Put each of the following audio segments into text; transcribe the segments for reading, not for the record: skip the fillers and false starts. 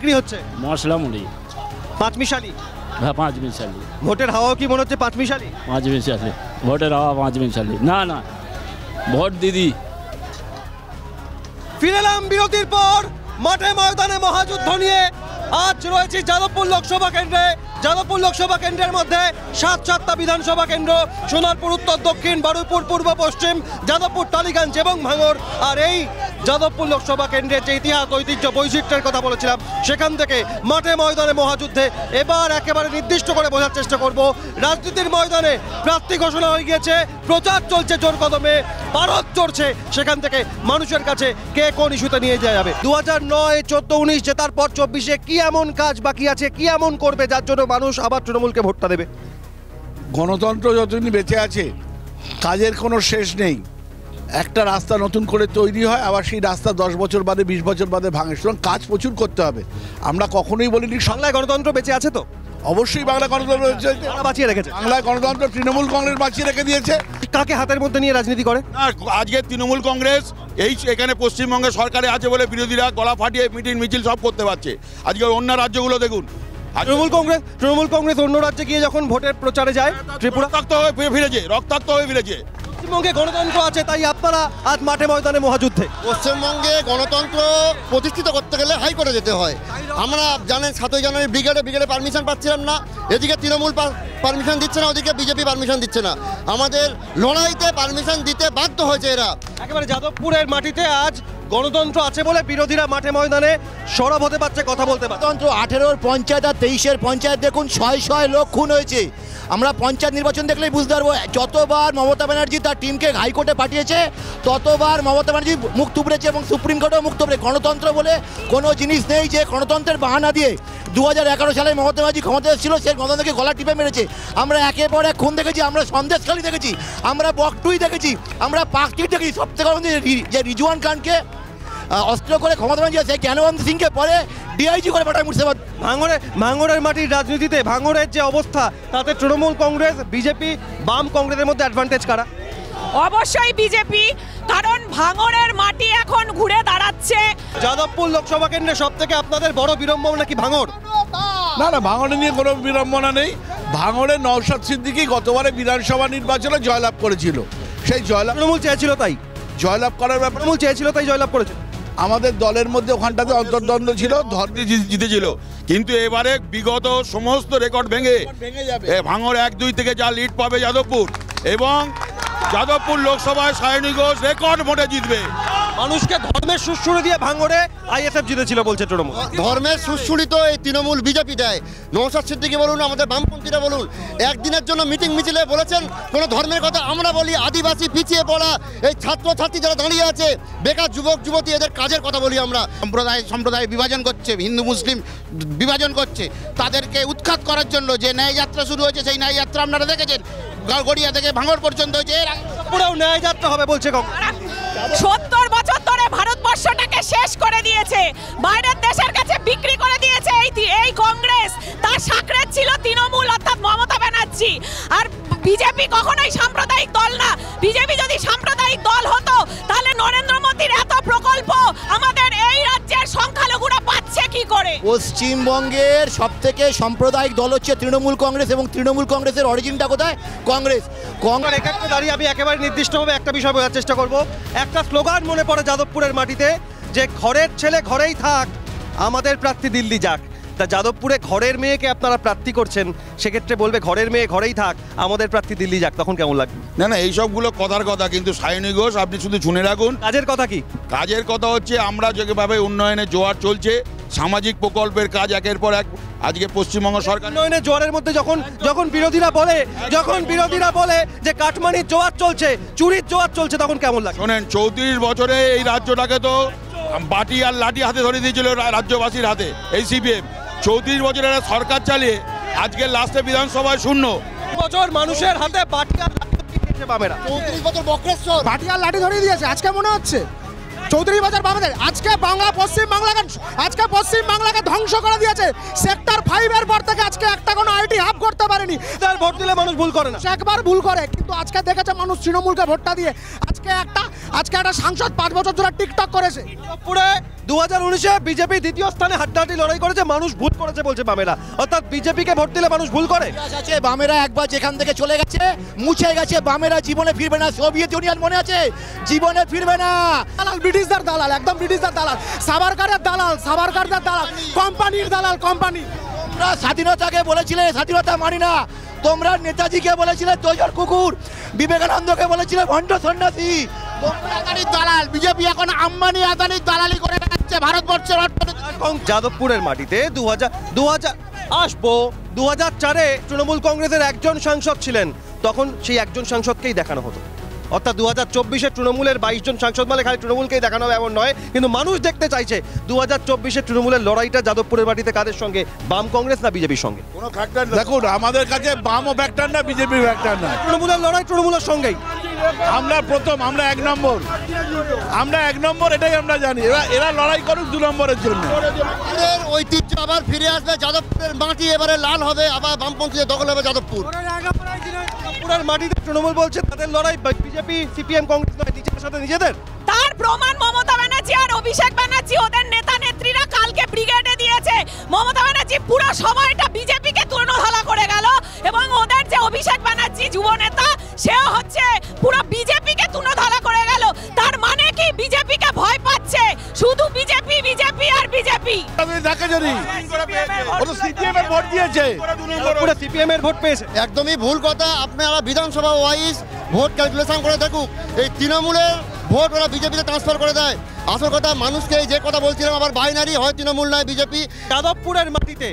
বিক্রি হচ্ছে? মশলা মুড়ি। পাঁচমিশালি? হ্যাঁ, পাঁচমিশালি। ভোটের হাওয়া কি মনে হচ্ছে পাঁচমিশালি? পাঁচমিশালি, ভোটের হাওয়া পাঁচমিশালি। না না, ভোট দিদি। ফিরে এলাম বিরতির পর মাঠে ময়দানে মহাযুদ্ধ নিয়ে। আজ রয়েছে যাদবপুর লোকসভা কেন্দ্রে। যাদবপুর লোকসভা কেন্দ্রের মধ্যে সাতটা বিধানসভা কেন্দ্র, সোনারপুর উত্তর, দক্ষিণ, বারুইপুর পূর্ব, পশ্চিম, যাদবপুর, টালিগঞ্জ এবং ভাঙড়। আর এই যাদবপুর লোকসভা কেন্দ্রের যে ইতিহাস, ঐতিহ্য, বৈচিত্র্যের কথা বলেছিলাম, সেখান থেকে মাঠে ময়দানে মহাযুদ্ধে এবার একেবারে নির্দিষ্ট করে বোঝার চেষ্টা করব। রাজনীতির ময়দানে প্রার্থী ঘোষণা হয়ে গিয়েছে, প্রচার চলছে জোর কদমে, পারদ চড়ছে। সেখান থেকে মানুষের কাছে কে কোন ইস্যুতে নিয়ে যাবে। 2009, 14, 19 জেতার পর 24-এ কি এমন কাজ বাকি আছে, কি এমন করবে যার জন্য মানুষ আবার তৃণমূলকে ভোটটা দেবে? গণতন্ত্র যতদিন বেঁচে আছে কাজের কোনো শেষ নেই। একটা রাস্তা নতুন করে তৈরি হয়, আবার সেই রাস্তা 10 বছর বাদে 20 বছর বাদে ভাঙে। সুতরাং কাজ প্রচুর করতে হবে। আমরা কখনোই বলিনি বাংলায় গণতন্ত্র বেঁচে আছে তো? অবশ্যই বাংলা গণতন্ত্র বাঁচিয়ে রেখেছে। বাংলায় গণতন্ত্র তৃণমূল কংগ্রেস বাঁচিয়ে রেখে দিয়েছে। কাকে হাতের মধ্যে নিয়ে রাজনীতি করে? না, আজকে তৃণমূল কংগ্রেস এখানে পশ্চিমবঙ্গে সরকারে আছে বলে বিরোধীরা গলা ফাটিয়ে মিটিং মিছিল সব করতে পারছে। আজকে অন্য রাজ্যগুলো দেখুন, তৃণমূল কংগ্রেস অন্য রাজ্যে গিয়ে যখন ভোটের প্রচারে যায়, ত্রিপুরা রক্তাক্ত হয়ে ফিরেছে। পশ্চিমবঙ্গে গণতন্ত্র আছে, তাই আপনারা আজ মাঠে ময়দানে মহাযুদ্ধে। পশ্চিমবঙ্গে গণতন্ত্র প্রতিষ্ঠিত করতে গেলে হাইকোর্টে যেতে হয়। আমরা জানেন 7ই জানুয়ারি ব্রিগেডে পারমিশন পাচ্ছিলাম না। এদিকে তৃণমূল পারমিশন দিচ্ছে না, ওদিকে বিজেপি পারমিশন দিচ্ছে না। আমাদের লড়াইতে পারমিশন দিতে বাধ্য হয়েছে এরা। একেবারে যাদবপুরের মাটিতে আজ গণতন্ত্র আছে বলে বিরোধীরা মাঠে ময়দানে সরব হতে পারছে, কথা বলতে পারছে। গণতন্ত্র 18-র পঞ্চায়েত আর 23-এর পঞ্চায়েত দেখুন, 600 লোক খুন হয়েছে। আমরা পঞ্চায়েত নির্বাচন দেখলেই বুঝতে পারবো। যতবার মমতা ব্যানার্জি তার টিমকে হাইকোর্টে পাঠিয়েছে, ততবার মমতা ব্যানার্জি মুখ থুবড়েছে এবং সুপ্রিম কোর্টেও মুখ থুবড়ে। গণতন্ত্র বলে কোনো জিনিস নেই যে গণতন্ত্রের বাহানা দিয়ে 2011 সালে মমতা ব্যানার্জি ক্ষমতা এসেছিল, সে গণতন্ত্রকে গলা টিপে মেরেছে। আমরা একের পর এক খুন দেখেছি, আমরা সন্দেশখালী দেখেছি, আমরা বকটুই দেখেছি, আমরা পাকটির দেখেছি। সবথেকে যে রিজওয়ান খানকে অস্ত্র করে ক্ষমতা বানিয়েছে, সেই জ্ঞানবন্ত সিংকে পরে ডিআইজি করে পাঠায় মুর্শিদাবাদ। ভাঙড়ের মাটির রাজনীতিতে ভাঙড়ের যে অবস্থা, তাতে তৃণমূল কংগ্রেস, বিজেপি, বাম কংগ্রেসের মধ্যে অ্যাডভান্টেজ কারা? অবশ্যই বিজেপি, কারণ ভাঙড়ের মাটি এখন ঘুরে দাঁড়াচ্ছে। যাদবপুর লোকসভা কেন্দ্রে সব থেকে আপনাদের বড় বিড়ম্বনা কি ভাঙড়? না না, ভাঙড়ে নিয়ে কোনো বিড়ম্বনা নেই। ভাঙড়ে নওশাদ সিদ্দিকী গতবারে বিধানসভা নির্বাচনে জয়লাভ করেছিল। সেই জয়লাভ তৃণমূল চেয়েছিল, তাই জয়লাভ করার ব্যাপারে তৃণমূল চেয়েছিল, তাই জয়লাভ করেছে। আমাদের দলের মধ্যে ওখানটাতে অন্তর্দ্বন্দ্ব ছিল, জিতেছিল। কিন্তু এবারে বিগত সমস্ত রেকর্ড ভেঙে ভাঙড় 1-2 থেকে যা লিড পাবে যাদবপুর, এবং যাদবপুর লোকসভায় সায়নী ঘোষ রেকর্ড ভোটে জিতবে। মানুষকে ধর্মের সুশ্রুতি দিয়ে ভাঙড়ে আইএসএফ জিতেছিল বলছে তৃণমূল। ধর্মের সুশ্রুতি তো এই তৃণমূল বিজেপি দেয়। নওশাদ সিদ্দিকী বলুন, আমাদের বামপন্থীরা বলুন, একদিনের জন্য মিটিং মিছিলে বলেছেন কোনো ধর্মের কথা। আমরা বলি আদিবাসী, পিছিয়ে পড়া, এই ছাত্রছাত্রী যারা দাঁড়িয়ে আছে, বেকার যুবক যুবতী, এদের কাজের কথা বলি আমরা। সম্প্রদায় বিভাজন করছে, হিন্দু মুসলিম বিভাজন করছে, তাদেরকে উৎখাত করার জন্য যে ন্যায় যাত্রা শুরু হয়েছে, সেই ন্যায় যাত্রা আপনারা দেখেছেন। গড়িয়া থেকে ভাঙড় পর্যন্ত হয়েছে, পুরো ন্যায় যাত্রা হবে বলছে। 70 বছর ধরে ভারতবর্ষটাকে শেষ করে দিয়েছে, বাইরের দেশের কাছে বিক্রি করে দিয়েছে এই কংগ্রেস। তার সাকরেত ছিল তৃণমূল অর্থাৎ মমতা ব্যানার্জি। আর বিজেপি কখনোই সাম্প্রদায়িক দল না। বিজেপি যদি সাম্প্রদায়িক দল হতো, তাহলে নরেন্দ্র মোদীর এত প্রকল্প আমাদের এই রাজ্যের সংখ্যালঘুরা পাচ্ছে কি করে? পশ্চিমবঙ্গের সবথেকে সাম্প্রদায়িক দল হচ্ছে তৃণমূল কংগ্রেস, এবং তৃণমূল কংগ্রেসের অরিজিনটা কোথায়? কংগ্রেস। এক্ষেত্রে দাঁড়িয়ে আমি একেবারে নির্দিষ্টভাবে একটা বিষয় বোঝার চেষ্টা করব। একটা স্লোগান মনে পড়ে যাদবপুরের মাটিতে, যে ঘরের ছেলে ঘরেই থাক, আমাদের প্রার্থী দিল্লি যাক। তা যাদবপুরে ঘরের মেয়েকে আপনারা প্রার্থী করছেন, সেক্ষেত্রে বলবে ঘরের মেয়ে ঘরেই থাক, আমাদের প্রার্থী দিল্লি যাক, তখন কেমন লাগবে? না না, এইসবগুলো কথার কথা, কিন্তু সায়নী ঘোষ আপনি শুধু শুনে রাখুন। কাজের কথা কি? কাজের কথা হচ্ছে আমরা যেভাবে উন্নয়নের জোয়ার চলছে, সামাজিক প্রকল্পের কাজ একের পর এক। আজকে পশ্চিমবঙ্গ সরকার উন্নয়নের জোয়ারের মধ্যে যখন বিরোধীরা বলে যে কাটমানির জোয়ার চলছে, চুরির জোয়ার চলছে, তখন কেমন লাগে? শোনেন, 34 বছরে এই রাজ্যটাকে তো বাটি আর লাঠি হাতে ধরে দিয়েছিল রাজ্যবাসীর হাতে এই সিপিএম। 34 বছরের সরকার চালিয়ে আজকে লাস্টে বিধানসভায় শূন্য। বছর মানুষের হাতে বাটি আর লাঠি দিয়েছে বামেরা। 34 বছর বক্রেশ্বর বাটি আর লাঠি ধরিয়ে দিয়েছে। আজকে মনে হচ্ছে 34 বছর বামেদের। আজকে পশ্চিম বাংলাকে ধ্বংস করে দিয়েছে। সেক্টর 5 এর পর থেকে আজকে একটা কোনো আইটি হাব করতে পারেনি। তার ভোট দিলে মানুষ ভুল করে না, একবার ভুল করে, কিন্তু আজকে দেখেছে মানুষ তৃণমূলকে ভোটটা দিয়ে। আজকে একটা সাংসদ 5 বছর ধরে টিকটক করেছে। পুরো 2019-এ বিজেপি দ্বিতীয় স্থানে হাড্ডাহাড্ডি লড়াই করেছে, মানুষ ভুল করেছে বলছে বামেরা, অর্থাৎ বিজেপিকে ভোট দিলে মানুষ ভুল করে। আছে বামেরা একবার যেখান থেকে চলে গেছে মুছে গেছে, বামেরা জীবনে ফিরবে না। সোভিয়েত ইউনিয়ন মনে আছে, জীবনে ফিরবে না। দালাল, ব্রিটিশদের দালাল, একদম ব্রিটিশদের দালাল, সাভারকারের দালাল, সাভারকারদের দালাল, কোম্পানির দালাল, কোম্পানি। তোমরা স্বাধীনতাকে বলেছিলে স্বাধীনতা মানি না, তোমরা নেতাজিকে বলেছিলে দোজর কুকুর, বিবেকানন্দকে বলেছিলে ভণ্ড সন্ন্যাসী। আদানির দালাল, বিজেপি এখন আম্বানি আদানির দালালি করে বেড়াচ্ছে ভারতবর্ষের অর্থনীতি। যাদবপুরের মাটিতে 2000 আসবো 2004-এ তৃণমূল কংগ্রেসের একজন সাংসদ ছিলেন, তখন সেই একজন সাংসদকেই দেখানো হতো। অর্থাৎ 2024-এ তৃণমূলের 22 জন সাংসদ মানে খালি তৃণমূলকেই দেখানো হবে এমন নয়, কিন্তু মানুষ দেখতে চাইছে 2024-এ তৃণমূলের লড়াইটা যাদবপুরের মাটিতে কাদের সঙ্গে, বাম কংগ্রেস না বিজেপির সঙ্গে। দেখুন, আমাদের কাছে বামও ফ্যাক্টর না, বিজেপি ফ্যাক্টর না, তৃণমূলের লড়াই তৃণমূলের সঙ্গেই। আমরা প্রথম, আমরা 1 নম্বর, আমরা 1 নম্বর, এটাই আমরা জানি। এরা লড়াই করুক 2 নম্বরের জন্য। আমাদের ঐতিহ্য আবার ফিরে আসবে, যাদবপুরের মাটি এবারে লাল হবে, আবার বামপন্থীদের দখল হবে যাদবপুর। যাদবপুরের মাটিতে তৃণমূল বলছে তাদের লড়াই বিজেপি সিপিএম কংগ্রেস নয়, নিজেদের সাথে নিজেদের। তার প্রমাণ মমতা ব্যানার্জি আর অভিষেক ব্যানার্জি ওদের নেতা নেত্রীরা কালকে ব্রিগেডে দিয়েছে। মমতা ব্যানার্জি পুরো সময়টা বিজেপিকে তুলনাধলা করে গেল, এবং ওদের যে অভিষেক ব্যানার্জি যুব নেতা, সেও হচ্ছে পুরো বিজেপিকে তুলনাধলা করে গেল। তার মানে কি বিজেপিকে ভয় পাচ্ছে, শুধু বিজেপি বিজেপি আর বিজেপি। দেখে যদি ও তো সিপিএম এর ভোট দিয়েছে, পুরো সিপিএম এর ভোট পেয়েছে। একদমই ভুল কথা। আপনারা বিধানসভা ওয়াইজ ভোট ক্যালকুলেশন করে দেখুন, এই তৃণমূলের ভোট ওরা বিজেপিতে ট্রান্সফার করে দেয়। আসল কথা, মানুষকে যে কথা বলছিলাম আবার বাইনারি, হয় তৃণমূল নয় বিজেপি। যাদবপুরের মাটিতে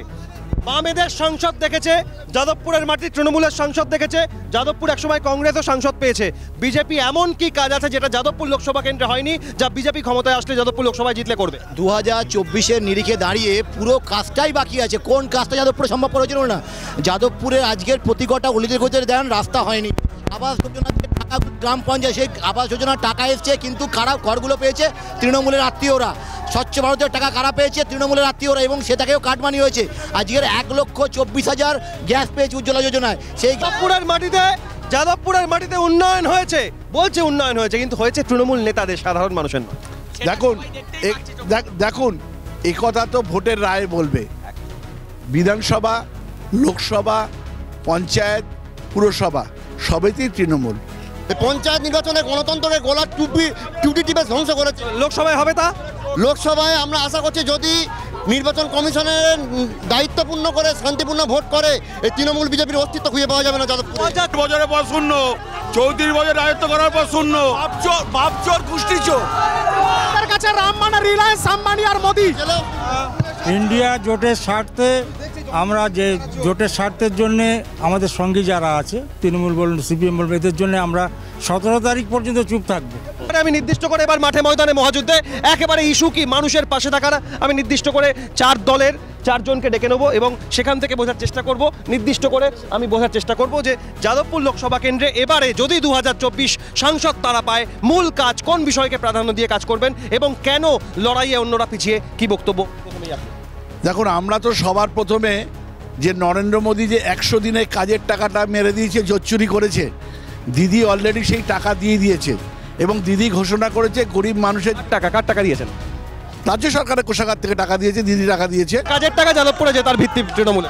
বামেদের সংসদ দেখেছে, যাদবপুরের মাটি তৃণমূলের সংসদ দেখেছে, যাদবপুর একসময় কংগ্রেসও সংসদ পেয়েছে। বিজেপি এমন কি কাজ আছে যেটা যাদবপুর লোকসভা কেন্দ্রে হয়নি, যা বিজেপি ক্ষমতায় আসলে যাদবপুর লোকসভায় জিতলে করবে? 2024-এর নিরিখে দাঁড়িয়ে পুরো কাজটাই বাকি আছে। কোন কাজটা যাদবপুরে সম্ভব হয়েছিল না? যাদবপুরে আজকের প্রতি কটা অলিতে গলিতে দেন রাস্তা হয়নি। আবাস যোজনা টাকা, গ্রাম পঞ্চায়েত সেই আবাস যোজনার টাকা এসছে, কিন্তু কারা ঘরগুলো পেয়েছে? তৃণমূলের আত্মীয়রা। স্বচ্ছ ভারতের টাকা কারা পেয়েছে? তৃণমূলের আত্মীয়রা, এবং সেটাকেও কাটমানি হয়েছে। আজকের 1,24,000 গ্যাস পেয়েছে উজ্জ্বলা যোজনায়। সেই যাদবপুরের মাটিতে উন্নয়ন হয়েছে, বলছে উন্নয়ন হয়েছে, কিন্তু হয়েছে তৃণমূল নেতাদের, সাধারণ মানুষের নয়। দেখুন এই কথা তো ভোটের রায় বলবে। বিধানসভা, লোকসভা, পঞ্চায়েত, পুরসভা সবেতেই তৃণমূল। পঞ্চায়েত নির্বাচনে গণতন্ত্রকে গোলার টুটি টিপে ধ্বংস করেছে। লোকসভায় হবে তা? লোকসভায় আমরা আশা করছি যদি নির্বাচন কমিশনের দায়িত্বপূর্ণ করে শান্তিপূর্ণ ভোট করে, এই তৃণমূল বিজেপির অস্তিত্ব খুঁজে পাওয়া যাবে না যাদবপুরে। 5 বছরের পর শূন্য, 34 বছর রাজত্ব করার পর শূন্য। বাপচোর গোষ্ঠীচোর। তার কাছে রাম মানে রিলায়েন্স, আম্বানি আর মোদি। ইন্ডিয়া জোটের স্বার্থে, আমরা যে জোটের স্বার্থের জন্যে আমাদের সঙ্গী যারা আছে, তৃণমূল বলুন, সিপিএম বলুন, এদের জন্য আমরা 17 তারিখ পর্যন্ত চুপ থাকবো। আমি নির্দিষ্ট করে এবার মাঠে ময়দানে মহাযুদ্ধে একেবারে ইস্যু কি মানুষের পাশে থাকার, আমি নির্দিষ্ট করে 4 দলের 4 জনকে ডেকে নেবো, এবং সেখান থেকে বোঝার চেষ্টা করব, নির্দিষ্ট করে আমি বোঝার চেষ্টা করব যে যাদবপুর লোকসভা কেন্দ্রে এবারে যদি 2024 সাংসদ তারা পায়, মূল কাজ কোন বিষয়কে প্রাধান্য দিয়ে কাজ করবেন, এবং কেন লড়াইয়ে অন্যরা পিছিয়ে, কি বক্তব্য? দেখুন, আমরা তো সবার প্রথমে যে নরেন্দ্র মোদী যে 100 দিনের কাজের টাকাটা মেরে দিয়েছে, জোচ্চুরি করেছে, দিদি অলরেডি সেই টাকা দিয়ে দিয়েছে, এবং দিদি ঘোষণা করেছে গরিব মানুষের টাকা। কার টাকা দিয়েছেন? রাজ্য সরকারের কোষাগার থেকে টাকা দিয়েছে, দিদি টাকা দিয়েছে। কাজের টাকা যাদবপুরে যে তার ভিত্তি তৃণমূলে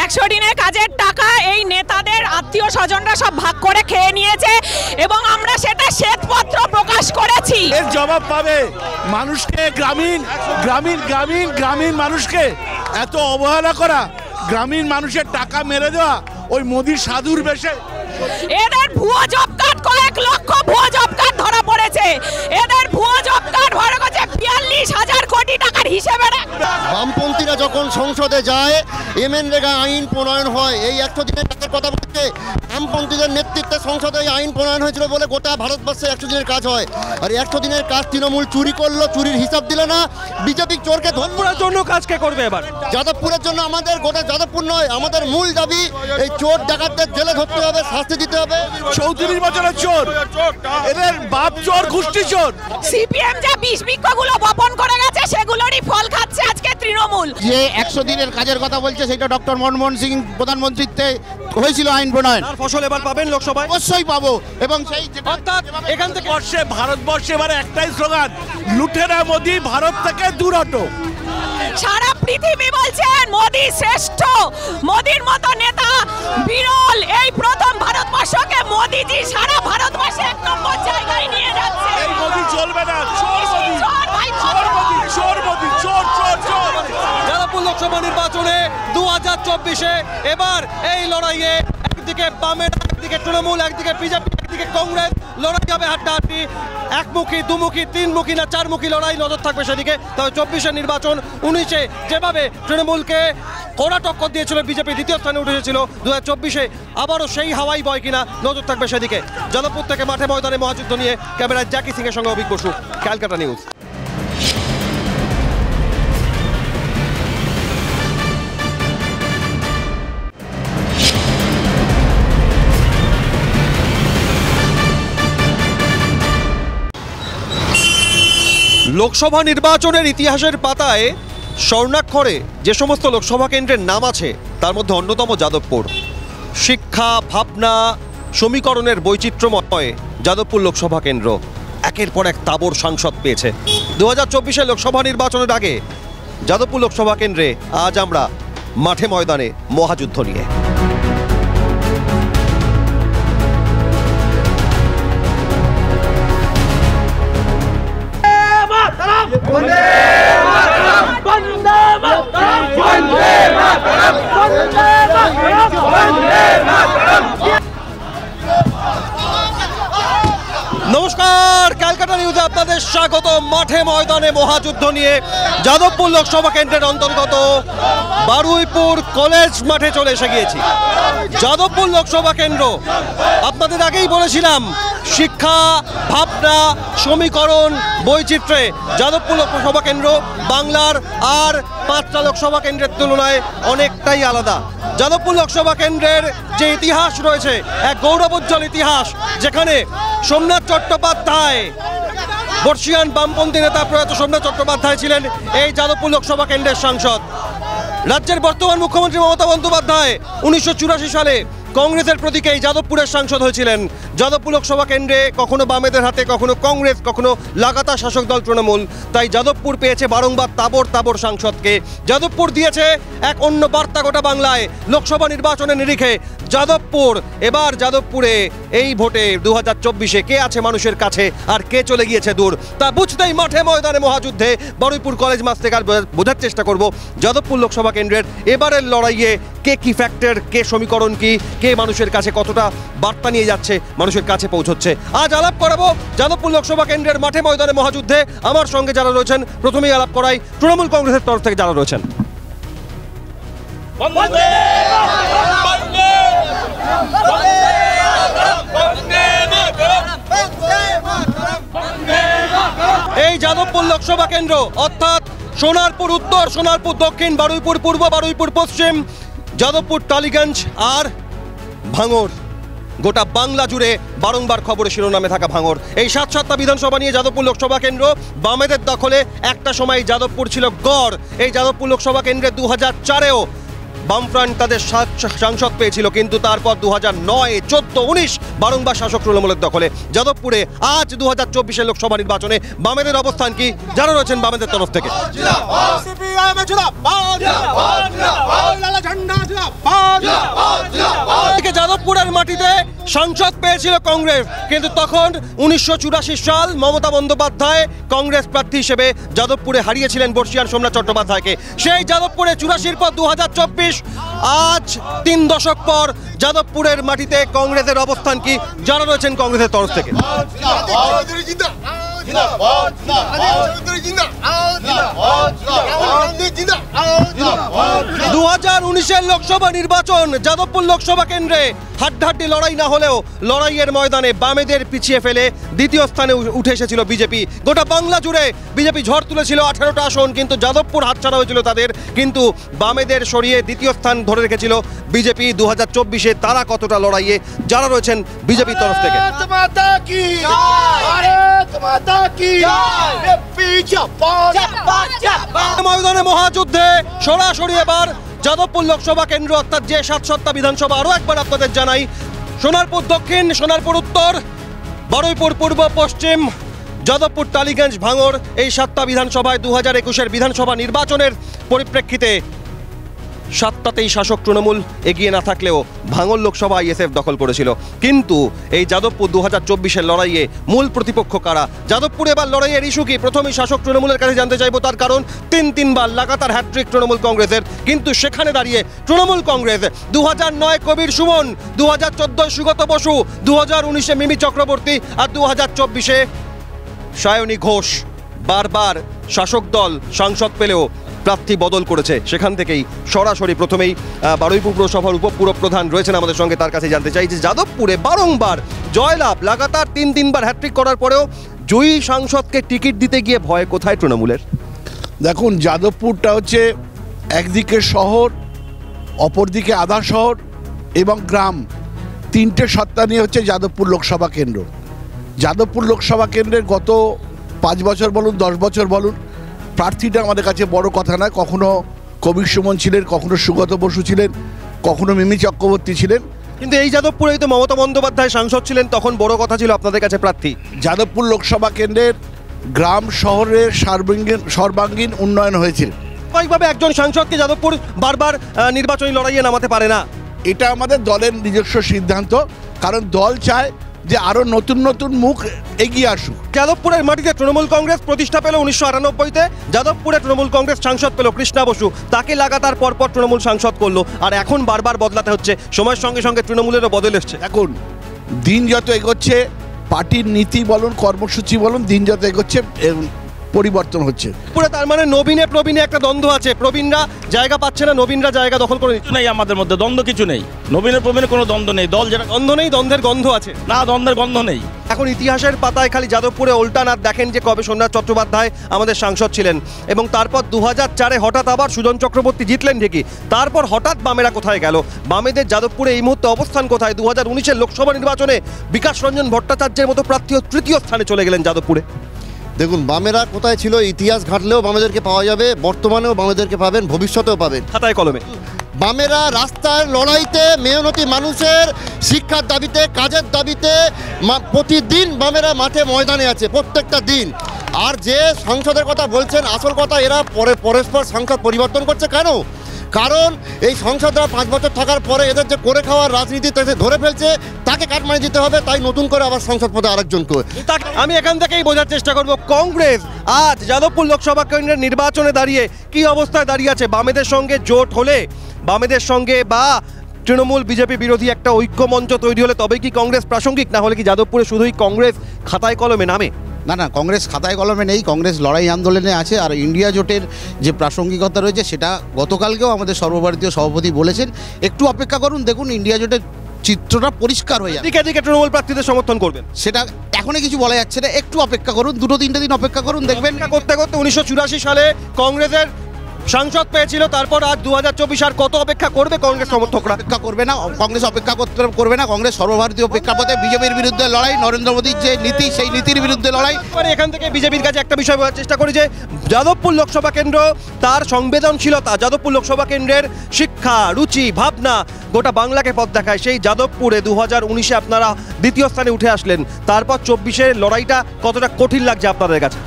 100 দিনের কাজের টাকা এই নেতাদের আত্মীয় স্বজনরা সব ভাগ করে খেয়ে নিয়েছে, এবং আমরা সেটা শ্বেতপত্র প্রকাশ করেছি। এর জবাব পাবে মানুষকে, গ্রামীণ মানুষকে এত অবহেলা করা, গ্রামীণ মানুষের টাকা মেরে দেওয়া ওই মোদির সাধুর বেশে। এদের ভুয়ো জব কার্ড, কয়েক লক্ষ ভুয়ো জব কার্ড ধরা পড়েছে। এদের ভুয়ো জব কার্ড ভরা গেছে 42,000 কোটি টাকার হিসেবে। বামপন্থীরা যখন সংসদে যায়, এমএনরেগা আইন প্রণয়ন হয়, এই 100 দিনের কাজের কথা বলছে। বামপন্থীদের নেতৃত্বে সংসদে এই আইন প্রণয়ন হয়েছিল বলে গোটা ভারতবর্ষে 100 দিনের কাজ হয়। আর 100 দিনের কাজ তৃণমূল চুরি করলো, চুরির হিসাব দিল না। বিজেপি চোরকে ধরপুরের জন্য কাজ কে করবে এবার? যাদবপুরের জন্য আমাদের, গোটা যাদবপুর নয়, আমাদের মূল দাবি এই চোর ডাকাতদের জেলে ধরতে হবে, শাস্তি দিতে হবে। 34 বছরের চোর, এদের বাপ চোর, গোষ্ঠী চোর। সিপিএম যা বিষ বৃক্ষগুলো বপন করে গেছে, সেগুলোরই ফল খাচ্ছে আজকে তৃণমূল। যে 100 দিনের কাজের কথা বলছে, সেটা ডক্টর মনমোহন সিং প্রধানমন্ত্রীত্বে হয়েছিল আইন প্রণয়ন। ফসল এবার পাবেন লোকসভায়? অবশ্যই পাবো। এবং সেই অর্থাৎ এখান থেকে ভারতবর্ষে এবার একটাই স্লোগান, লুটেরা মোদি, ভারত থেকে দূর হটো। সারা পৃথিবী বলছেন মোদি শ্রেষ্ঠ, মোদির মতো নেতা বিরল। এই প্রথম ভারতবর্ষকে মোদিজি সারা ভারতবর্ষে 1 নম্বর জায়গায় নিয়ে যাচ্ছে। এই মোদি চলবে না, চোর মোদি, চোর মোদি, চোর মোদি, চোর চোর চোর। যাদবপুর লোকসভা নির্বাচনে 2024-এ এবার এই লড়াইয়ে একদিকে বামের, একদিকে তৃণমূল, একদিকে বিজেপি, একদিকে কংগ্রেস, লড়াই হবে হাড্ডাহাড্ডি। একমুখী, দুমুখী, তিনমুখী না চারমুখী লড়াই, নজর থাকবে সেদিকে। তবে 24-এর নির্বাচন, 19-এ যেভাবে তৃণমূলকে কড়া টক্কর দিয়েছিল বিজেপি, দ্বিতীয় স্থানে উঠে এসেছিল, 2024-এ আবারও সেই হাওয়াই বয় কিনা, নজর থাকবে সেদিকে। যাদবপুর থেকে মাঠে ময়দানে মহাযুদ্ধ নিয়ে ক্যামেরায় জ্যাকি সিং এর সঙ্গে অভিক বসু, ক্যালকাটা নিউজ। লোকসভা নির্বাচনের ইতিহাসের পাতায় স্বর্ণাক্ষরে যে সমস্ত লোকসভা কেন্দ্রের নাম আছে তার মধ্যে অন্যতম যাদবপুর। শিক্ষা, ভাবনা, সমীকরণের বৈচিত্র্যময় যাদবপুর লোকসভা কেন্দ্র একের পর এক তাবড় সাংসদ পেয়েছে। 2024-এর লোকসভা নির্বাচনের আগে যাদবপুর লোকসভা কেন্দ্রে আজ আমরা মাঠে ময়দানে মহাযুদ্ধ নিয়ে। নমস্কার, ক্যালকাটা নিউজে আপনাদের স্বাগত। মাঠে ময়দানে মহাযুদ্ধ নিয়ে যাদবপুর লোকসভা কেন্দ্রের অন্তর্গত বারুইপুর কলেজ মাঠে চলে এসে গিয়েছি। যাদবপুর লোকসভা কেন্দ্র আপনাদের আগেই বলেছিলাম, শিক্ষা, ভাবনা, সমীকরণ, বৈচিত্র্যে যাদবপুর লোকসভা কেন্দ্র বাংলার আর 5টা লোকসভা কেন্দ্রের তুলনায় অনেকটাই আলাদা। যাদবপুর লোকসভা কেন্দ্রের যে ইতিহাস রয়েছে, এক গৌরবোজ্জ্বল ইতিহাস, যেখানে সোমনাথ চট্টোপাধ্যায়, বর্ষিয়ান বামপন্থী নেতা প্রয়াত সোমনাথ চট্টোপাধ্যায় ছিলেন এই যাদবপুর লোকসভা কেন্দ্রের সাংসদ। রাজ্যের বর্তমান মুখ্যমন্ত্রী মমতা বন্দ্যোপাধ্যায় 1984 সালে কংগ্রেসের প্রতীকে এই যাদবপুরের সাংসদ হয়েছিলেন। যাদবপুর লোকসভা কেন্দ্রে কখনো বামেদের হাতে, কখনো কংগ্রেস, কখনো লাগাতার শাসক দল তৃণমূল। তাই যাদবপুর পেয়েছে বারংবার তাবড় তাবড় সাংসদকে। যাদবপুর দিয়েছে এক অন্য বার্তা গোটা বাংলায়। লোকসভা নির্বাচনের নিরিখে যাদবপুর, এবার যাদবপুরে এই ভোটে 2024-এ কে আছে মানুষের কাছে আর কে চলে গিয়েছে দূর, তা বুঝতেই মাঠে ময়দানে মহাযুদ্ধে বারুইপুর কলেজ মাঠ থেকে বোঝার চেষ্টা করব যাদবপুর লোকসভা কেন্দ্রের এবারের লড়াইয়ে কে কি ফ্যাক্টর, কে সমীকরণ কি, কে মানুষের কাছে কতটা বার্তা নিয়ে যাচ্ছে, মানুষের কাছে পৌঁছচ্ছে। আজ আলাপ করাবো যাদবপুর লোকসভা কেন্দ্রের মাঠে ময়দানে মহাযুদ্ধে। আমার সঙ্গে যারা রয়েছেন, প্রথমেই আলাপ করাই তৃণমূল কংগ্রেসের তরফ থেকে যারা রয়েছেন। এই যাদবপুর লোকসভা কেন্দ্র অর্থাৎ সোনারপুর উত্তর, সোনারপুর দক্ষিণ, বারুইপুর পূর্ব, বারুইপুর পশ্চিম, যাদবপুর টালিগঞ্জ আর ভাঙড়, গোটা বাংলা জুড়ে বারংবার খবরে শিরোনামে থাকা ভাঙড়। এই 7-7টা বিধানসভা নিয়ে যাদবপুর লোকসভা কেন্দ্র বামেদের দখলে। একটা সময় যাদবপুর ছিল গড়। এই যাদবপুর লোকসভা কেন্দ্রে 2004-এও বামফ্রন্ট তাদের সাংসদ পেয়েছিল, কিন্তু তারপর 2009, 14, 19 বারংবার শাসক তৃণমূলের দখলে। যাদবপুরে আজ 2024-এর লোকসভা নির্বাচনে বামেদের অবস্থান কি, যারা রয়েছেন বামেদের তরফ থেকে? যাদবপুরের মাটিতে সাংসদ পেয়েছিল কংগ্রেস, কিন্তু তখন 1984 সাল মমতা বন্দ্যোপাধ্যায় কংগ্রেস প্রার্থী হিসেবে যাদবপুরে হারিয়েছিলেন বর্ষিয়ান সোমনাথ চট্টোপাধ্যায়কে। সেই যাদবপুরে 84-র পর 2024, আজ 3 দশক পর যাদবপুরের মাটিতে কংগ্রেসের অবস্থান কি, যারা রয়েছেন কংগ্রেসের তরফ থেকে? 2019-এর লোকসভা নির্বাচন যাদবপুর লোকসভা কেন্দ্রে হাড্ডাহাড্ডি লড়াই না হলেও লড়াইয়ের ময়দানে বামেদের পিছিয়ে ফেলে দ্বিতীয় স্থানে উঠে এসেছিল বিজেপি। গোটা বাংলা জুড়ে বিজেপি ঝড় তুলেছিল 18টা আসন, কিন্তু যাদবপুর হাতছাড়া হয়েছিল তাদের। কিন্তু বামেদের সরিয়ে দ্বিতীয় স্থান ধরে রেখেছিল বিজেপি। 2024-এ তারা কতটা লড়াইয়ে, যারা রয়েছেন বিজেপির তরফ থেকে? ময়দানে মহাযুদ্ধে সরাসরি এবার যাদবপুর লোকসভা কেন্দ্র অর্থাৎ যে 7-7টা বিধানসভা, আরও একবার আপনাদের জানাই, সোনারপুর দক্ষিণ, সোনারপুর উত্তর, বারুইপুর পূর্ব, পশ্চিম, যাদবপুর, টালিগঞ্জ, ভাঙড়, এই 7টা বিধানসভায় 2021-এর বিধানসভা নির্বাচনের পরিপ্রেক্ষিতে 7টাতেই শাসক তৃণমূল এগিয়ে না থাকলেও ভাঙড় লোকসভা আইএসএফ দখল করেছিল। কিন্তু এই যাদবপুর 2024-এর লড়াইয়ে মূল প্রতিপক্ষ কারা? যাদবপুরে এবার লড়াইয়ের ইস্যু কি? প্রথমেই শাসক তৃণমূলের কাছে জানতে চাইবো, তার কারণ তিনবার লাগাতার হ্যাট্রিক তৃণমূল কংগ্রেসের। কিন্তু সেখানে দাঁড়িয়ে তৃণমূল কংগ্রেস 2009 কবির সুমন, 2014 সুগত বসু, 2019-এ মিমি চক্রবর্তী আর 2024-এ সায়নী ঘোষ বারবার শাসক দল সাংসদ পেলেও প্রার্থী বদল করেছে। সেখান থেকেই সরাসরি প্রথমেই বারুইপুর পুরসভার উপপুরপ্রধান রয়েছেন আমাদের সঙ্গে, তার কাছে জানতে চাই যে যাদবপুরে বারংবার জয়লাভ, লাগাতার তিনবার হ্যাট্রিক করার পরেও জয়ী সাংসদকে টিকিট দিতে গিয়ে ভয় কোথায় তৃণমূলের? দেখুন, যাদবপুরটা হচ্ছে একদিকে শহর, অপরদিকে আধা শহর এবং গ্রাম, তিনটে সত্তা নিয়ে হচ্ছে যাদবপুর লোকসভা কেন্দ্র। যাদবপুর লোকসভা কেন্দ্রের গত 5 বছর বলুন 10 বছর বলুন, প্রার্থীটা আমাদের কাছে বড় কথা নয়। কখনো কবির সুমন ছিলেন, কখনো সুগত বসু ছিলেন, কখনো মিমি চক্রবর্তী ছিলেন। কিন্তু এই যাদবপুরেই তো মমতা বন্দ্যোপাধ্যায় সাংসদ ছিলেন, তখন বড় কথা ছিল আপনাদের কাছে প্রার্থী। যাদবপুর লোকসভা কেন্দ্রের গ্রাম শহরের সর্বাঙ্গীন উন্নয়ন হয়েছে। কয়েকভাবে একজন সাংসদকে যাদবপুর বারবার নির্বাচনী লড়াইয়ে নামাতে পারে না। এটা আমাদের দলের নিজস্ব সিদ্ধান্ত, কারণ দল চায় যে আরো নতুন নতুন মুখ এগিয়ে আসুক। যাদবপুরের মাটিতে তৃণমূল কংগ্রেস প্রতিষ্ঠা পেল 1998-তে, যাদবপুরে তৃণমূল কংগ্রেস সাংসদ পেল কৃষ্ণা বসু, তাকে লাগাতার পরপর তৃণমূল সাংসদ করলো, আর এখন বারবার বদলাতে হচ্ছে। সময়ের সঙ্গে সঙ্গে তৃণমূলেরও বদল এসছে। এখন দিন যত এগোচ্ছে, পার্টির নীতি বলুন, কর্মসূচি বলুন, দিন যত এগোচ্ছে পরিবর্তন হচ্ছে। পুরো তার মানে নবীনে প্রবীণে একটা দ্বন্দ্ব আছে, প্রবীণরা জায়গা পাচ্ছে না, নবীনরা জায়গা দখল করে নিচ্ছে। নেই আমাদের মধ্যে দ্বন্দ্ব, কিছু নেই। নবীনের প্রবীণের কোনো দ্বন্দ্ব নেই। দল যেটা দ্বন্দ্ব নেই, দ্বন্দ্বের গন্ধ আছে। না, দ্বন্দ্বের গন্ধ নেই। এখন ইতিহাসের পাতায় খালি যাদবপুরে উল্টান আর দেখেন যে কবে সোমনাথ চট্টোপাধ্যায় আমাদের সাংসদ ছিলেন, এবং তারপর 2004-এ হঠাৎ আবার সুজন চক্রবর্তী জিতলেন ঠিকই, তারপর হঠাৎ বামেরা কোথায় গেল? বামেদের যাদবপুরে এই মুহূর্তে অবস্থান কোথায়? 2019-এর লোকসভা নির্বাচনে বিকাশ রঞ্জন ভট্টাচার্যের মতো প্রার্থী তৃতীয় স্থানে চলে গেলেন যাদবপুরে। দেখুন, বামেরা কোথায় ছিল ইতিহাস ঘাটলেও বামেদেরকে পাওয়া যাবে, বর্তমানেও বামেদেরকে পাবেন, ভবিষ্যতেও পাবেন। খাতায় কলমে বামেরা রাস্তার লড়াইতে, মেহনতি মানুষের শিক্ষার দাবিতে, কাজের দাবিতে প্রতিদিন বামেরা মাঠে ময়দানে আছে, প্রত্যেকটা দিন। আর যে সংসদের কথা বলছেন, আসল কথা এরা পরস্পর সংসদ পরিবর্তন করছে কেন? কারণ এই সংসদরা 5 বছর থাকার পরে এদের যে করে খাওয়ার রাজনীতি ধরে ফেলছে, তাকে কাটমানি দিতে হবে, তাই নতুন করে আবার সংসদ পদে আরেকজনকে। আমি এখান থেকেই বোঝার চেষ্টা করব, কংগ্রেস আজ যাদবপুর লোকসভা কেন্দ্রের নির্বাচনে দাঁড়িয়ে কি অবস্থায় দাঁড়িয়ে আছে? বামেদের সঙ্গে জোট হলে, বামেদের সঙ্গে বা তৃণমূল বিজেপি বিরোধী একটা ঐক্যমঞ্চ তৈরি হলে তবেই কি কংগ্রেস প্রাসঙ্গিক? না হলে কি যাদবপুরে শুধুই কংগ্রেস খাতায় কলমে নামে? না, কংগ্রেস খাতায় কলমে নেই, কংগ্রেস লড়াই আন্দোলনে আছে। আর ইন্ডিয়া জোটের যে প্রাসঙ্গিকতা রয়েছে সেটা গতকালকেও আমাদের সর্বভারতীয় সভাপতি বলেছেন। একটু অপেক্ষা করুন, দেখুন ইন্ডিয়া জোটের চিত্রটা পরিষ্কার হয়ে যাবে। দিকে দিকে তৃণমূল প্রার্থীদের সমর্থন করবেন সেটা এখনই কিছু বলা যাচ্ছে না, একটু অপেক্ষা করুন, 2-3 দিন অপেক্ষা করুন, দেখবেন। করতে করতে 1984 সালে কংগ্রেসের সাংসদ পেয়েছিল, তারপর আজ 2024 আর কত অপেক্ষা করবে কংগ্রেস সমর্থকরা? অপেক্ষা করবে না, কংগ্রেস অপেক্ষা করবে না। কংগ্রেস সর্বভারতীয় প্রেক্ষাপটে বিজেপির বিরুদ্ধে লড়াই, নরেন্দ্র মোদীর যে নীতি সেই নীতির বিরুদ্ধে লড়াই। এখান থেকে বিজেপির কাছে একটা বিষয় বোঝার চেষ্টা করি যে যাদবপুর লোকসভা কেন্দ্র, তার সংবেদনশীলতা, যাদবপুর লোকসভা কেন্দ্রের শিক্ষা, রুচি, ভাবনা গোটা বাংলাকে পথ দেখায়। সেই যাদবপুরে 2019-এ আপনারা দ্বিতীয় স্থানে উঠে আসলেন, তারপর 24-এর লড়াইটা কতটা কঠিন লাগছে আপনাদের কাছে?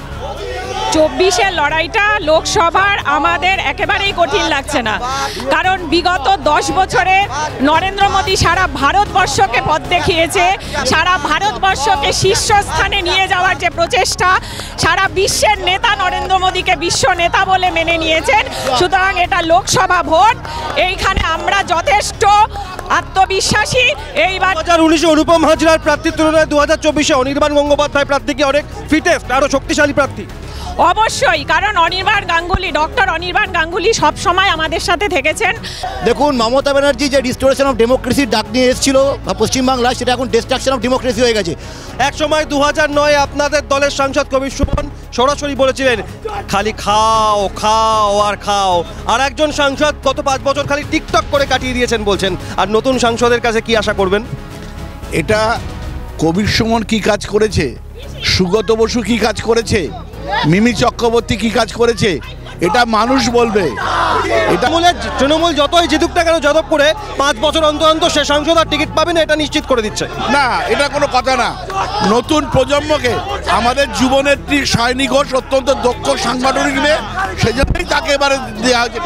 24-এর লড়াইটা লোকসভার আমাদের একেবারেই কঠিন লাগছে না, কারণ বিগত 10 বছরে নরেন্দ্র মোদী সারা ভারতবর্ষকে পথ দেখিয়েছে। সারা ভারতবর্ষকে শীর্ষস্থানে নিয়ে যাওয়ার যে প্রচেষ্টা, সারা বিশ্বের নেতা নরেন্দ্র মোদীকে বিশ্ব নেতা বলে মেনে নিয়েছেন। সুতরাং এটা লোকসভা ভোট, এইখানে আমরা যথেষ্ট আত্মবিশ্বাসী। এইবার 2019-এ অনুপম হাজরার প্রার্থীর তুলনায় 2024-এ অনির্বাণ গঙ্গোপাধ্যায় প্রার্থী কি অনেক ফিটেস্ট, আরো শক্তিশালী প্রার্থী? অবশ্যই, কারণ ডক্টর অনির্বাণ গাঙ্গুলি সব সময় আমাদের সাথে থেকেছেন। দেখুন, মমতা ব্যানার্জি যে রিস্টোরেশন অফ ডেমোক্রেসির ডাক নিয়ে এসেছিল পশ্চিমবাংলায়, সেটা এখন ডিস্ট্রাকশন অফ ডেমোক্রেসি হয়ে গেছে। এক সময় 2009-এ আপনাদের দলের সাংসদ কবির সুমন সরাসরি বলেছিলেন খালি খাও খাও আর খাও, আর একজন সাংসদ গত 5 বছর খালি টিকটক করে কাটিয়ে দিয়েছেন বলছেন। আর নতুন সাংসদের কাছে কি আশা করবেন? এটা কবির সুমন কি কাজ করেছে, সুগত বসু কি কাজ করেছে, মিমি চক্রবর্তী কি কাজ করেছে, এটা মানুষ বলবে। এটা তৃণমূল যতই জিতুক না কেন যাদবপুরে 5 বছর অন্তর অন্তর সে সাংসদ আর টিকিট পাবে না, এটা নিশ্চিত করে দিচ্ছে। না, এটা কোনো কথা না। নতুন প্রজন্মকে আমাদের যুবনেত্রী সায়নী ঘোষ অত্যন্ত দক্ষ সাংগঠনিক মেয়ে, সেজন্যই তাকে এবারে দেওয়া হয়েছে।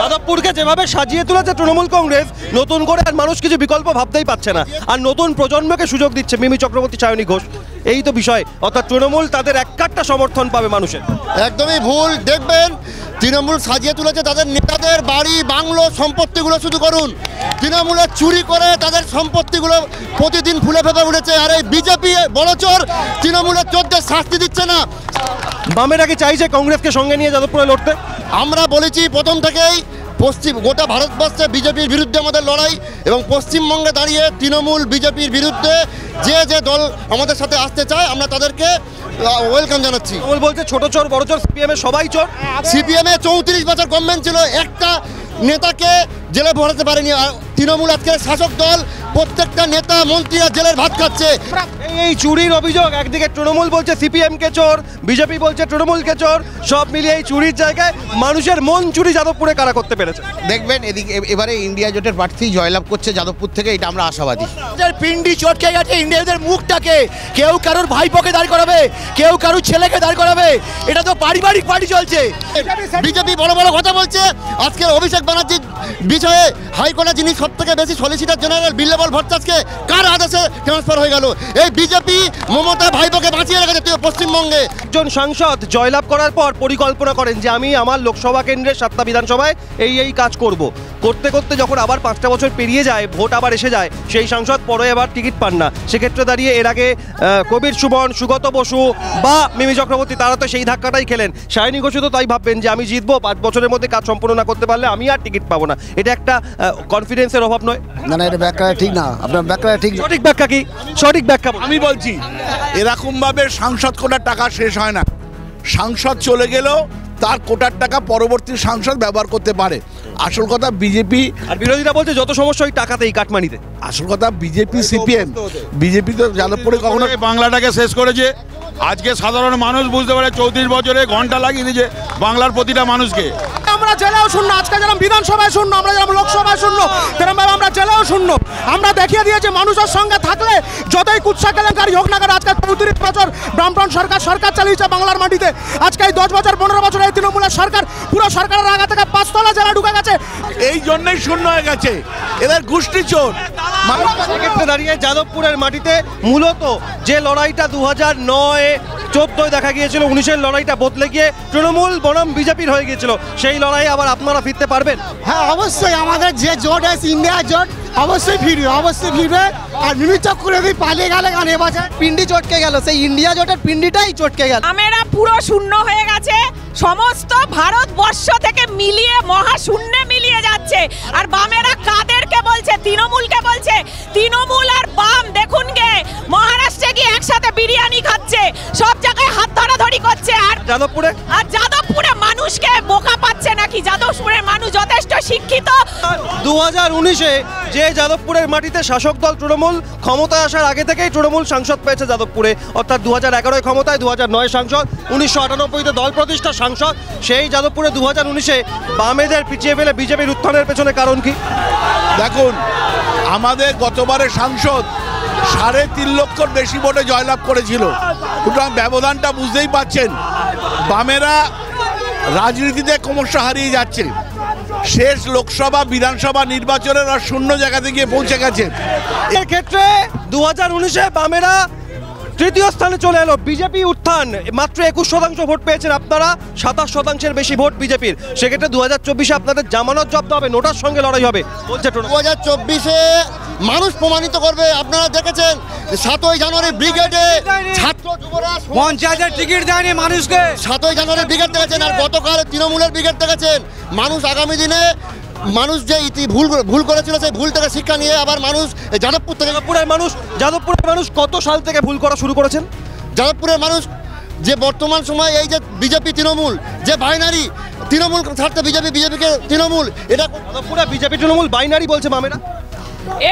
যাদবপুরকে যেভাবে সাজিয়ে তুলেছে তৃণমূল কংগ্রেস, নতুন করে আর মানুষ কিছু বিকল্প ভাবতেই পারছে না, আর নতুন প্রজন্মকে সুযোগ দিচ্ছে মিমি চক্রবর্তী, সায়নী ঘোষ, এই তো বিষয়। অর্থাৎ তৃণমূল তাদের এক কাট্টা সমর্থন পাবে মানুষের। একদমই ভুল। দেখবেন তৃণমূল সাজিয়ে তুলেছে তাদের নেতাদের বাড়ি বাংলো সম্পত্তিগুলো শুধু করুন, তৃণমূলে চুরি করে তাদের সম্পত্তিগুলো প্রতিদিন ফুলে ফেপে উঠেছে। আর এই বিজেপি বড় চোর তৃণমূলের চোরদের শাস্তি দিচ্ছে না। বামেরা কি চাইছে কংগ্রেসকে সঙ্গে নিয়ে যাদবপুরে লড়তে? আমরা বলেছি প্রথম থেকেই গোটা ভারতবর্ষে বিজেপির বিরুদ্ধে আমাদের লড়াই, এবং পশ্চিমবঙ্গে দাঁড়িয়ে তৃণমূল বিজেপির বিরুদ্ধে যে দল আমাদের সাথে আসতে চায় আমরা তাদেরকে ওয়েলকাম জানাচ্ছি। তৃণমূল বলছে ছোট চোর বড় চোর, সিপিএম এ সবাই চোর। সিপিএম এ 34 বছর গভর্নমেন্ট ছিল, একটা নেতাকে জেলে ভরাতে পারেনি। আর তৃণমূল আজকে শাসক দল, প্রত্যেকটা নেতা মন্ত্রীরা জেলের ভাত খাচ্ছে। এই চুরির অভিযোগ, একদিকে তৃণমূল বলছে সিপিএম কে চোর, বিজেপি বলছে তৃণমূল কে চোর, সব মিলিয়ে এই চুরির জায়গায় মানুষের মন চুরি যাদবপুরে কারা করতে পেরেছে? দেখবেন এদিকে এবারে ইন্ডিয়া জোটের প্রার্থী জয়লাভ করছে যাদবপুর থেকে, এটা আমরা আশাবাদী। পিন্ডি চটকে গেছে ইন্ডিয়াদের মুখটাকে, কেউ কারোর ভাইপোকে দাঁড় করাবে, কেউ কারোর ছেলেকে দাঁড় করাবে, এটা তো পারিবারিক পার্টি চলছে। বিজেপি বড় বড় কথা বলছে। আজকে অভিষেক ব্যানার্জির বিষয়ে হাইকোর্টে যিনি সব থেকে বেশি সলিসিটর জেনারেল বিল্লাবল ভট্টাচার্যকে কার আদেশে ট্রান্সফার হয়ে গেল? এই বিজেপি মমতা ভাইপোকে বাঁচিয়ে রেখেছে পশ্চিমবঙ্গে। একজন সাংসদ জয়লাভ করার পর পরিকল্পনা করেন যে আমি আমার লোকসভা কেন্দ্রের 7টা বিধানসভায় এই কাজ করব। করতে করতে যখন আবার 5টা বছর পেরিয়ে যায়, ভোট আবার এসে যায়, সেই সাংসদ পরে আবার টিকিট পান না। সেক্ষেত্রে দাঁড়িয়ে এর আগে কবির সুমন, সুগত বসু বা মিমি চক্রবর্তী তারা তো সেই ধাক্কাটাই খেলেন। সায়নী ঘোষ তো তাই ভাববেন যে আমি জিতবো, 5 বছরের মধ্যে কাজ সম্পূর্ণ না করতে পারলে আমি আর টিকিট পাবো না। এটা একটা কনফিডেন্সের অভাব নয়? না না, এটা ব্যাখ্যা ঠিক না, আপনার ব্যাখ্যা ঠিক না। সঠিক ব্যাখ্যা কি? সঠিক ব্যাখ্যা আমি বলছি, এরকমভাবে সাংসদ কোটার টাকা শেষ হয় না। সাংসদ চলে গেলেও তার কোটার টাকা পরবর্তী সাংসদ ব্যবহার করতে পারে। আসল কথা বিজেপি আর বিরোধীরা বলছে যত সমস্যা ওই টাকাতেই, কাটমানিতে। আসল কথা বিজেপি সিপিএম, বিজেপি তো যাদবপুরে কখনো বাংলাটাকে শেষ করেছে। আজকে সাধারণ মানুষ বুঝতে পারে 34 বছরে ঘন্টা লাগিয়ে দিয়েছে বাংলার প্রতিটা মানুষকে। আমরা জেলেও শূন্য, আজকে যেরকম বিধানসভায় শূন্য, আমরা যেরকম লোকসভায় শূন্য, তেরকমভাবে আমরা জেলেও শূন্য। আমরা দেখিয়ে দিয়েছি মানুষের সঙ্গে থাকলে যতই কুৎসা কেলেঙ্কারি হোক না কেন, আজকে 34 বছর ব্রাহ্মণ সরকার চালিয়েছে বাংলার মাটিতে। আজকে এই 10 বছর 15 বছর এই তৃণমূলের সরকার, পুরো সরকারের আগা থেকে 5তলা জেলা ঢুকে গেছে। এই জন্যই শূন্য হয়ে গেছে, এদের গোষ্ঠী চোর। সেক্ষেত্রে দাঁড়িয়ে যাদবপুরের মাটিতে মূলত যে লড়াইটা 2009-14 দেখা গিয়েছিল, 19-এর লড়াইটা বদলে গিয়ে তৃণমূল বনাম বিজেপির হয়ে গিয়েছিল, সেই লড়াই আবার আপনারা ফিরতে পারবেন? হ্যাঁ অবশ্যই, আমাদের যে জোট আছে ইন্ডিয়া জোট, অবশ্যই ফিরবে। আর মিমি চক্রবর্তী পালিয়ে গেলে কারণ এবছর পিন্ডি চটকে গেল, সেই ইন্ডিয়া জোটের পিন্ডিটাই চটকে গেল। বামেরা পুরো শূন্য হয়ে গেছে, সমস্ত ভারতবর্ষ থেকে মিলিয়ে মহাশূন্যে মিলিয়ে যাচ্ছে। আর বামেরা কাদেরকে বলছে? তৃণমূলকে বলছে। তৃণমূল আর বাম দেখুন গে মহারাষ্ট্রে গিয়ে একসাথে বিরিয়ানি খাচ্ছে, সব জায়গায় হাত ধরাধরি করছে। আর যাদবপুরে মানুষকে বোকা পাচ্ছে নাকি? যাদবপুরের মানুষ যথেষ্ট শিক্ষিত। 2019-এ যে যাদবপুরের মাটিতে শাসক দল তৃণমূল ক্ষমতায় আসার আগে থেকেই তৃণমূল সাংসদ পেয়েছে যাদবপুরে, অর্থাৎ 2011-এ ক্ষমতায়, 2009 সাংসদ, 1998-তে দল প্রতিষ্ঠা সাংসদ। সেই যাদবপুরে 2019-এ বামেদের পিছিয়ে ফেলে বিজেপির উত্থানের পেছনে কারণ কি? দেখুন, আমাদের গতবারের সাংসদ 3.5 লক্ষর বেশি ভোটে জয়লাভ করেছিল, সুতরাং ব্যবধানটা বুঝতেই পাচ্ছেন। বামেরা রাজনীতিতে ক্রমশ হারিয়ে যাচ্ছে। শেষ লোকসভা বিধানসভা নির্বাচনের আর শূন্য জায়গাতে গিয়ে পৌঁছে গেছে। এর ক্ষেত্রে 2019-এ বামেরা তৃতীয় স্থানে চলে এলো, বিজেপি উত্থান মাত্র 21% ভোট পেয়েছেন আপনারা, 27%-এর বেশি ভোট বিজেপির। সেক্ষেত্রে 2024-এ আপনাদের জামানত জব্দ হবে, নোটার সঙ্গে লড়াই হবে বলছে। 2024-এ মানুষ প্রমাণিত করবে। আপনারা দেখেছেন 7ই জানুয়ারি ব্রিগেডে ছাত্র যুবরা 50,000 টিকিট দেয়নি মানুষকে। 7ই জানুয়ারি ব্রিগেড দেখেছেন, আর গতকাল তৃণমূলের ব্রিগেড দেখেছেন। মানুষ আগামী দিনে মানুষ যে ভুল করেছিল সেই ভুল থেকে শিক্ষা নিয়ে আবার মানুষ যাদবপুরের মানুষ কত সাল থেকে ভুল করা শুরু করেছেন? যাদবপুরের মানুষ যে বর্তমান সময় এই যে বিজেপি তৃণমূল যে বাইনারি, তৃণমূল ছাড়তে বিজেপিকে তৃণমূল, এটা যাদবপুরে বিজেপি তৃণমূল বাইনারি বলছে বামেরা।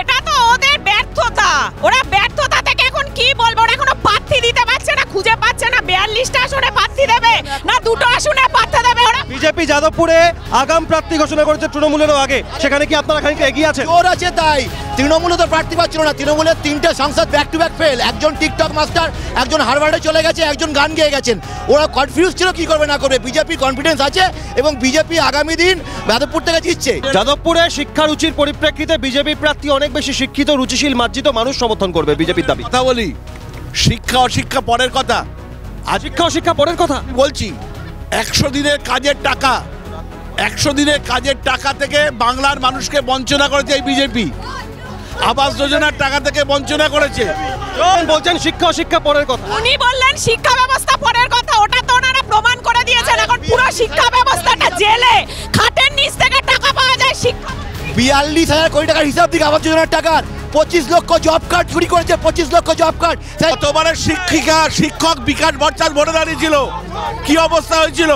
এটা তো ওদের ব্যর্থতা। ওরা ব্যর্থতা থেকে এখন কি বলবো? ওরা এখনো প্রার্থী দিতে পারছে না, খুঁজে পাচ্ছে না। 42টা আসনে প্রার্থী দেবে না 2টো আসনে প্রার্থী দেবে। ওরা বিজেপি যাদবপুরে আগাম প্রার্থী ঘোষণা করেছে তৃণমূলেরও আগে, সেখানে কি আপনারা খানিকটা এগিয়ে আছেন? জোর আছে তাই, তৃণমূলে তো প্রার্থী পাচ্ছিল না। তৃণমূলের 3টে সাংসদ ব্যাক টু ব্যাক ফেল, একজন টিকটক মাস্টার, একজন হারভার্ডে চলে গেছে, একজন গান গেয়ে গেছেন। ওরা কনফিউজ ছিল কি করবে না করবে। বিজেপি কনফিডেন্স আছে এবং বিজেপি আগামী দিন যাদবপুর থেকে জিতছে। যাদবপুরে শিক্ষা রুচির পরিপ্রেক্ষিতে বিজেপি প্রার্থী অনেক বেশি শিক্ষিত, রুচিশীল, মার্জিত মানুষ সমর্থন করবে বিজেপির দাবি। কথা বলি, শিক্ষা অশিক্ষা পরের কথা, শিক্ষা অশিক্ষা পরের কথা বলছি 100 দিনের কাজের টাকা, 100 দিনের কাজের টাকা থেকে বাংলার মানুষকে বঞ্চনা করেছে এই বিজেপি। আবাস যোজনার টাকা থেকে বঞ্চনা করেছে। বলছেন শিক্ষা অশিক্ষা পরের কথা, উনি বললেন শিক্ষা ব্যবস্থা পরের কথা, ওটা তো ওনারা প্রমাণ করে দিয়েছেন। এখন পুরো শিক্ষা ব্যবস্থাটা জেলে, খাটের নিচ থেকে টাকা পাওয়া যায়। শিক্ষা 42,000 কোটি টাকার হিসাব দিকে আবাস যোজনার টাকার 25 লক্ষ জব কার্ড চুরি করেছে, 25 লক্ষ জব কার্ড। গতবারের শিক্ষক বিকাশ ভট্টাচার্য ভোটে দাঁড়িয়েছিল, কি অবস্থা হয়েছিল?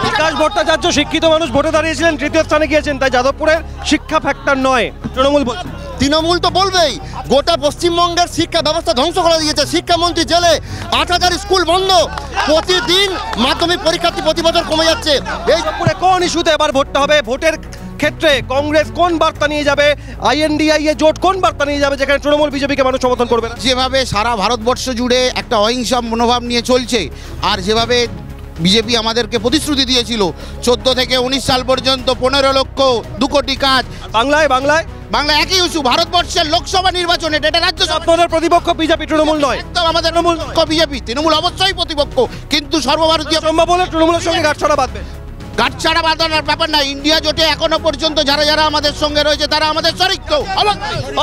বিকাশ ভট্টাচার্য শিক্ষিত মানুষ ভোটে দাঁড়িয়েছিলেন, তৃতীয় স্থানে গিয়েছেন। তাই যাদবপুরের শিক্ষা ফ্যাক্টর নয় তৃণমূল বলছে। তৃণমূল তো বলবেই গোটা পশ্চিমবঙ্গের শিক্ষা ব্যবস্থা ধ্বংস করে দিয়েছে। শিক্ষামন্ত্রী জেলে, 8,000 স্কুল বন্ধ, প্রতিদিন মাধ্যমিক পরীক্ষার্থী প্রতি বছর কমে যাচ্ছে। এই যাদবপুরে কোন ইস্যুতে এবার ভোটটা হবে? ভোটের ক্ষেত্রে কংগ্রেস কোন বার্তা নিয়ে যাবে, INDIA জোট কোন বার্তা নিয়ে যাবে, যেখানে তৃণমূল বিজেপিকে মানুষ সমর্থন করবে না? যেভাবে সারা ভারতবর্ষ জুড়ে একটা অহিংসা মনোভাব নিয়ে চলছে, আর যেভাবে বিজেপি আমাদেরকে প্রতিশ্রুতি দিয়েছিল 14 থেকে 19 সাল পর্যন্ত 15 লক্ষ 2 কোটি কাজ, বাংলায় বাংলা একই ইস্যু। ভারতবর্ষের লোকসভা নির্বাচনে এটা রাজ্য আপনাদের প্রতিপক্ষ বিজেপি, তৃণমূল নয়। একদম আমাদের বিজেপি, তৃণমূল অবশ্যই প্রতিপক্ষ, কিন্তু সর্বভারতীয় সম্ভব হলে তৃণমূলের সঙ্গে গাঁটছড়া বাঁধবে। গাঁটছাড়া বাঁধানোর ব্যাপার না। ইন্ডিয়া জোটে এখনো পর্যন্ত যারা যারা আমাদের সঙ্গে রয়েছে তারা আমাদের শরিক। তো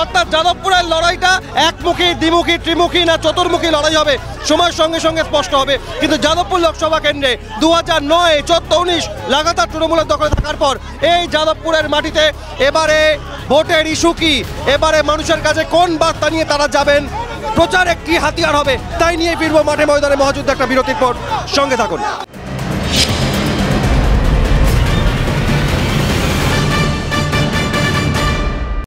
অর্থাৎ যাদবপুরের লড়াইটা একমুখী, দ্বিমুখী, ত্রিমুখী না চতুর্মুখী লড়াই হবে, সময়ের সঙ্গে সঙ্গে স্পষ্ট হবে। কিন্তু যাদবপুর লোকসভা কেন্দ্রে 2009, 14, 19 লাগাতার তৃণমূলের দখলে থাকার পর এই যাদবপুরের মাটিতে এবারে ভোটের ইস্যু কি, এবারে মানুষের কাছে কোন বার্তা নিয়ে তারা যাবেন, প্রচার একটি হাতিয়ার হবে, তাই নিয়ে ফিরবো মাঠে ময়দানে। মহাযুদ্ধ একটা বিরতির পর সঙ্গে থাকুন।